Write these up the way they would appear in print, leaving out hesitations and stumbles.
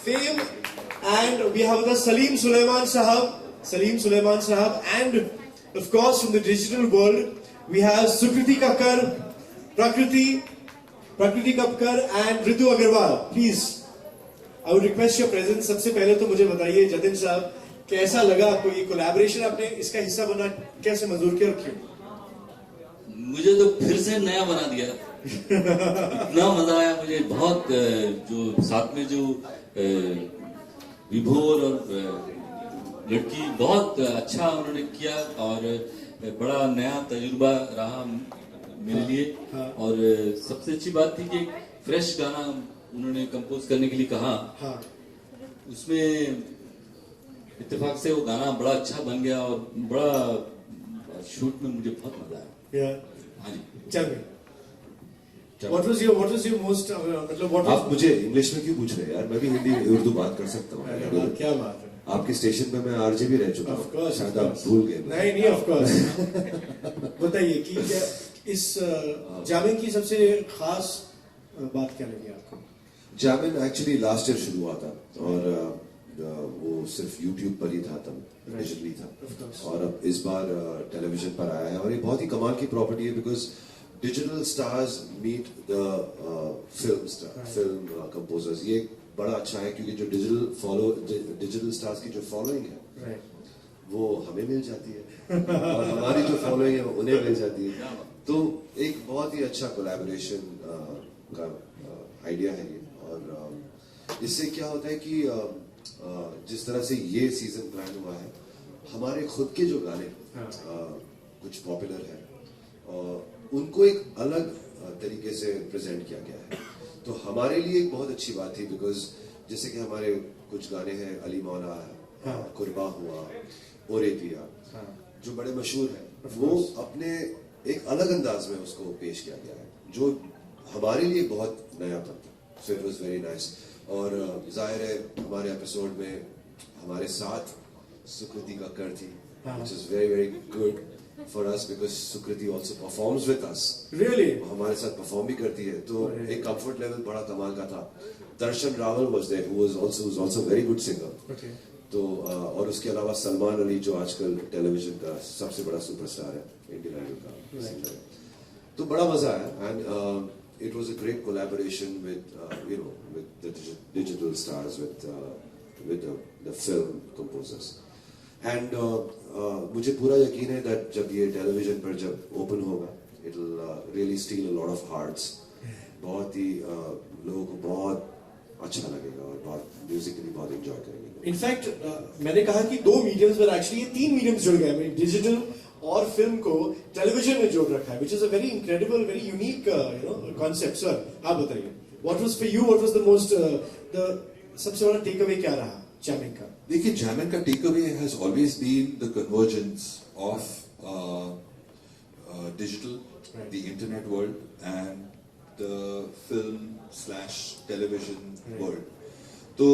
fame, and we have the Salim Sulaiman Sahab, and of course from the digital world we have Sukriti Kakkar, Prakriti Kakkar and Ritu Agarwal. Please, I would request your presence. सबसे पहले तो मुझे बताइए जतिन साहब, कैसा लगा आपको ये कोलैबोरेशन, आपने इसका हिस्सा बना कैसे मंजूर किया और क्यों? मुझे तो फिर से नया बना दिया। इतना मजा आया मुझे, बहुत जो साथ में जो विभोर और लड़की बहुत अच्छा उन्होंने किया और बड़ा नया तजुर्बा रहा मेरे लिए। हाँ। और सबसे अच्छी बात थी कि फ्रेश गाना उन्होंने कंपोज करने के लिए कहा। हाँ। उसमें इत्तेफाक से वो गाना बड़ा अच्छा बन गया और बड़ा शूट में मुझे बहुत मजा आया। हाँ जी। चल What was your most मतलब what आप मुझे इंग्लिश में क्यों पूछ रहे हैं यार? मैं भी हिंदी उर्दू बात कर सकता हूँ। क्या बात है? आपके स्टेशन पे मैं आरजे भी रह चुका हूँ, शायद आप भूल गए। नहीं ऑफ कोर्स। बताइए कि क्या इस जामिन की सबसे खास बात क्या लगी आपको? जामिन एक्चुअली लास्ट ईयर शुरू हुआ था और वो सिर्फ YouTube पर ही था, तब डिजिटली था, और अब इस बार टेलीविजन पर आया है और ये बहुत ही कमाल की प्रॉपर्टी है because digital stars meet the film composers. ये बड़ा अच्छा है क्योंकि जो डिजिटल स्टार्स की जो फॉलोइंग है वो हमें मिल जाती है और हमारी जो फॉलोइंग है वो उन्हें मिल जाती है। तो एक बहुत ही अच्छा कोलैबोरेशन का आइडिया है ये। और इससे क्या होता है कि जिस तरह से ये सीजन प्लान हुआ है, हमारे खुद के जो गाने कुछ पॉपुलर है उनको एक अलग तरीके से प्रेजेंट किया गया है। तो हमारे लिए एक बहुत अच्छी बात थी बिकॉज जैसे कि हमारे कुछ गाने हैं, अली मौला है, कुर्बा हुआ, ओरे पिया, जो बड़े मशहूर हैं, वो अपने एक अलग अंदाज में उसको पेश किया गया है जो हमारे लिए बहुत नयापन था। So it was very nice. और जाहिर है हमारे एपिसोड में हमारे साथ सुकृति कक्कर थी, which is very very good for us because Sukriti also performs with us. Really? हमारे साथ परफॉर्म भी करती है, तो एक कंफर्ट लेवल बड़ा कमाल का था। दर्शन Rawal was there, who was also very good singer. Okay. तो और उसके अलावा सलमान अली जो आजकल टेलीविजन का सबसे बड़ा सुपरस्टार है, इंडियन आइडल का सिंगर है। तो बड़ा मजा आया and it was a great collaboration with with the digital stars, with the film composers. And मुझे पूरा यकीन है that जब ये टेलीविजन पर जब ओपन होगा, it'll really steal a lot of hearts. बहुत ही लोगों को बहुत अच्छा लगेगा और बहुत म्यूजिकली बहुत एंजॉय करेंगे। इनफैक्ट मैंने कहा कि दो मीडियम्स पर एक्चुअली ये तीन मीडियम्स जुड़ गए, डिजिटल और फिल्म को टेलीविजन में जोड़ रखा है, which is a very incredible, very unique concept. Sir, आप बताइए, what was for you, what was the most the सबसे बड़ा टेक अवे क्या रहा जैमिंग का? देखिए, जैमिंग का take away has always been the convergence of digital, the internet world and the film/television world. तो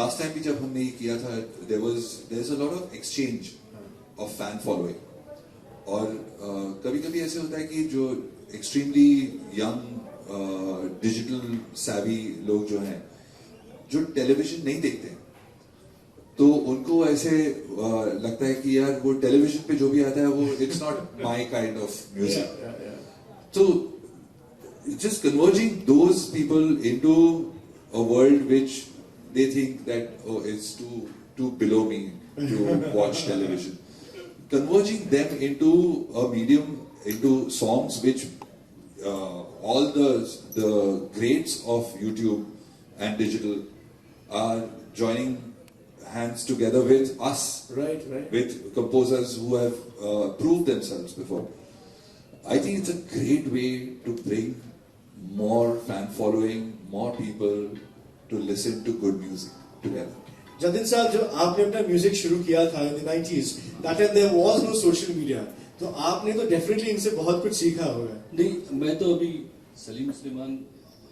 last time भी जब हमने ये किया था, there's a lot of exchange of fan following. और कभी-कभी ऐसे होता है कि जो extremely young digital savvy लोग जो हैं, जो टेलीविजन नहीं देखते, तो उनको ऐसे लगता है कि यार वो टेलीविजन पे जो भी आता है वो it's not my kind of music. So just converging those people into a world which they think that it's too below me to watch television. Converging them into a medium, into songs which all the greats of YouTube and digital are joining hands together with us, right. with composers who have proved themselves before. I think it's a great way to bring more fan following, more people to listen to good music together. Jatin साहब, जो आपने अपना music शुरू किया था in the 90s, that time there was no social media, तो आपने तो डेफिनेटली इनसे बहुत कुछ सीखा होगा। नहीं, मैं तो अभी सलीम सुलेमान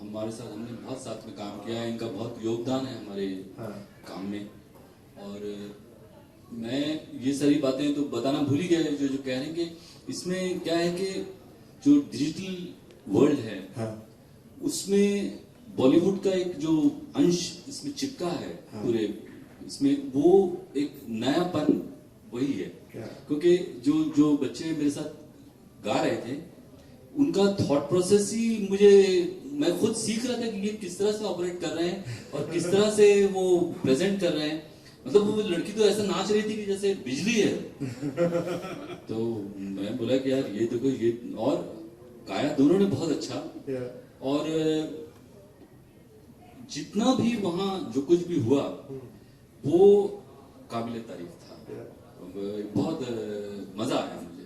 हमारे साथ, हमने बहुत साथ में काम किया है, इनका बहुत योगदान है हमारे काम में। और मैं ये सारी बातें तो बताना भूल ही गया, जो कह रहे हैं कि इसमें क्या है कि जो डिजिटल वर्ल्ड है उसमें बॉलीवुड का एक जो अंश इसमें चिपका है पूरे इसमें, वो एक नयापन वही है। क्योंकि जो बच्चे मेरे साथ गा रहे थे उनका थॉट प्रोसेस ही मैं खुद सीख रहा था कि ये किस तरह से ऑपरेट कर रहे हैं और किस तरह से वो प्रेजेंट कर रहे हैं। मतलब वो लड़की तो ऐसा नाच रही थी कि जैसे बिजली है। तो मैं बोला कि यार ये देखो, ये और गाया दोनों ने बहुत अच्छा। और जितना भी वहां जो कुछ भी हुआ वो काबिले तारीफ था। बहुत मजा आया मुझे।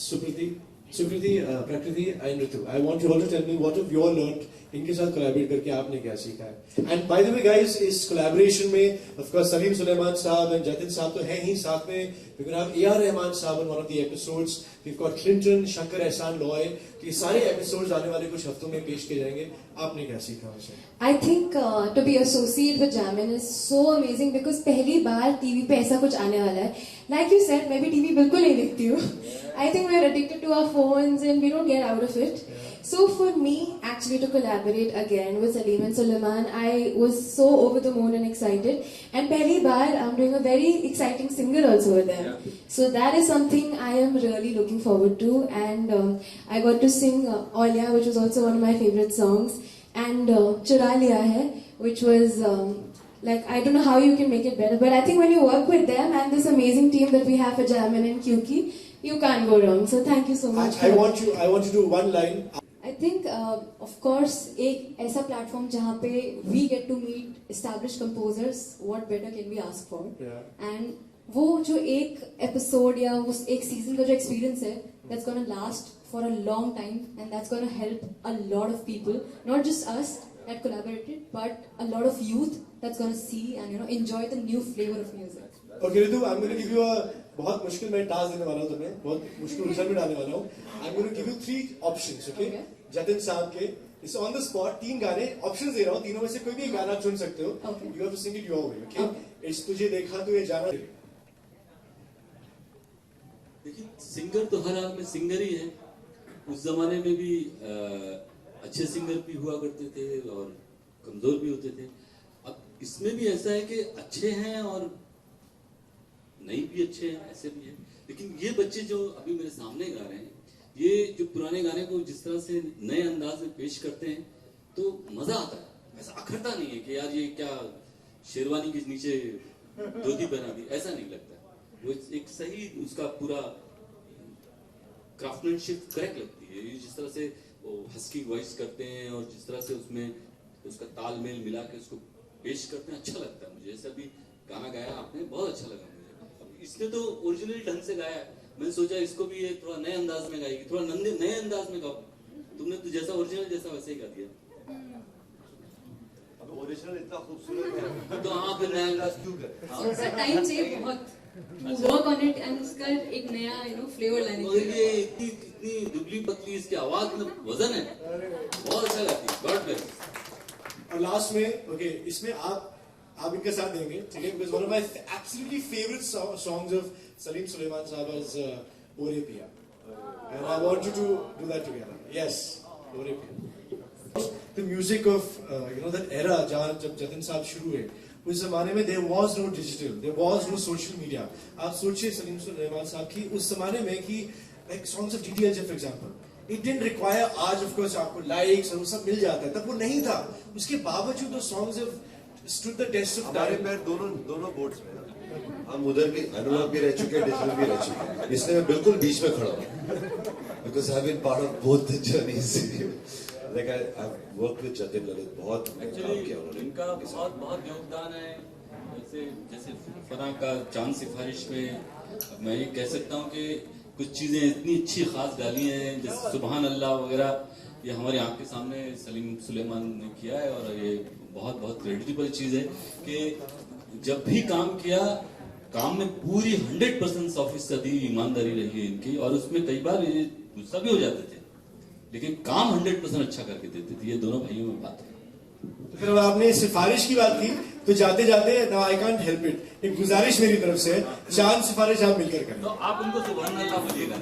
Sukriti, Prakriti and Ritu, I want you all to tell me what have you all learned, इनके साथ कोलैबोरेट करके आपने क्या सीखा है। And by the way guys, इस कोलैबोरेशन में of course Salim Sulaiman sahab and Jatin sahab तो हैं ही, साथ में we gonna have AR Rahman sahab in one of the episodes, we got Clinton, Shankar Ehsaan Loy. तो ये सारे एपिसोड्स आने वाले कुछ हफ्तों में पेश किए जाएंगे। आपने क्या सीखा उनसे? I think to be associated with Jamin is so amazing because पहली बार टीवी पे ऐसा कुछ आने वाला है। Like you said, मैं भी टीवी बिल्कुल नहीं देखती हूँ। I think we're addicted to our phones and we don't get out of it. So for me, actually to collaborate again with Salim and Suleiman, I was so over the moon and excited. And पहली बार I'm doing a very exciting single also with them. So that is something I am really looking forward to. And I got to sing Olya, which was also one of my favorite songs. And Chura Liya Hai, which was like, I don't know how you can make it better, but I think when you work with them and this amazing team that we have for Jamin and Kyuki, you can't go wrong. So thank you so much. I want you to do one line. I think of course एक ऐसा platform जहाँ पे we get to meet established composers, what better can we ask for? And वो जो एक episode या उस एक season का जो experience है, that's gonna last for a long time and that's gonna help a lot of people, not just us that collaborated, but a lot of youth that's gonna see and enjoy the new flavor of music. Okay, Ritu, I'm going to give you a बहुत मुश्किल मैं task देने वाला हूँ तुम्हें, बहुत मुश्किल उलझन में डालने वाला हूँ। I'm going to give you 3 options, okay? Jatin साहब के इस ऑन द स्पॉट 3 गाने ऑप्शंस दे रहा हूँ, तीनों में से कोई भी एक गाना चुन सकते हो। You have to sing it your way, okay? इस तुझे देखा तो ये जाना। देखिए, सिंगर तो हर हाल में सिंगर ही है। उस जमाने में भी अच्छे सिंगर भी हुआ करते थे और कमजोर भी होते थे। अब इसमें भी ऐसा है कि अच्छे हैं और नहीं भी अच्छे हैं, ऐसे भी हैं। लेकिन ये बच्चे जो अभी मेरे सामने गा रहे हैं, ये जो पुराने गाने को जिस तरह से नए अंदाज में पेश करते हैं तो मजा आता है। ऐसा अखरता नहीं है कि यार ये क्या शेरवानी के नीचे धोती पहना दी, ऐसा नहीं लगता। वो एक सही उसका पूरा क्राफ्टमैनशिप करेक्ट लगती है। जिस तरह से वो हस्की वॉइस करते हैं और जिस तरह से उसमें उसका तालमेल मिला के उसको पेश करते हैं, अच्छा लगता है मुझे। जैसे अभी गाना गाया आपने, बहुत अच्छा लगा मुझे। इसने तो ओरिजिनली ढंग से गाया है, मैंने सोचा इसको भी ये थोड़ा नए अंदाज में गाएगी, थोड़ा नए अंदाज में गाओ। तुमने तो जैसा ओरिजिनल जैसा वैसे ही गा दिया। अब ओरिजिनल इतना खूबसूरत है तो हाँ, फिर नया अंदाज क्यों So उसका टाइम चाहिए बहुत, वर्क ऑन इट एंड उसका एक नया फ्लेवर लाने के लिए। ये इतनी दुबली पतली, इसकी आवाज में वजन है, बहुत अच्छा गाती है। God bless. और लास्ट में ओके, इसमें आप इनके साथ देंगे, ठीक है? Because one of my absolutely favourite songs of Salim Sulaiman sahab is Ore Piya, and I want you to do that together. Yes, Ore Piya. The music of that era जब जतिन साहब शुरू हुए, उस जमाने में there was no digital, there was no social media. आप सोचिए सलीम सुलेमान साहब की उस जमाने में कि like songs of DTH for example, it didn't require, आज ऑफ कोर्स आपको लाइक्स और वो सब मिल जाता है, तब वो नहीं था। उसके बावजूद वो songs of stood the test of हमारे time. पैर दोनों बोर्ड्स में, हम उधर भी एनालॉग भी रह चुके हैं, डिजिटल भी रह चुके हैं, इसलिए मैं बिल्कुल बीच में खड़ा हूँ because I have been part of both the journeys. Like I work with Jatin Lalit, बहुत काम एक्चुअली किया उन्होंने। इनका बहुत योगदान है। जैसे फना का चांद सिफारिश में मैं ये कह सकता हूँ कि कुछ चीजें इतनी अच्छी खास डाली हैं, जैसे सुबहान अल्लाह वगैरह, ये हमारी आंख के सामने सलीम सुलेमान ने किया है। और ये बहुत क्रेडिटेबल चीज है कि जब भी काम किया, काम में पूरी 100% ईमानदारी रही है इनकी। और उसमें कई बार ये गुस्सा भी हो जाते थे, लेकिन काम 100% अच्छा करके देते थे। ये दोनों भाइयों में बात है। तो फिर आपने सिफारिश की बात की, तो जाते जाते now I can't help it, एक गुजारिश मेरी तरफ से, चांद सिफारिश आप मिलकर करें। तो आप उनको सुबहान अल्लाह बोलिएगा।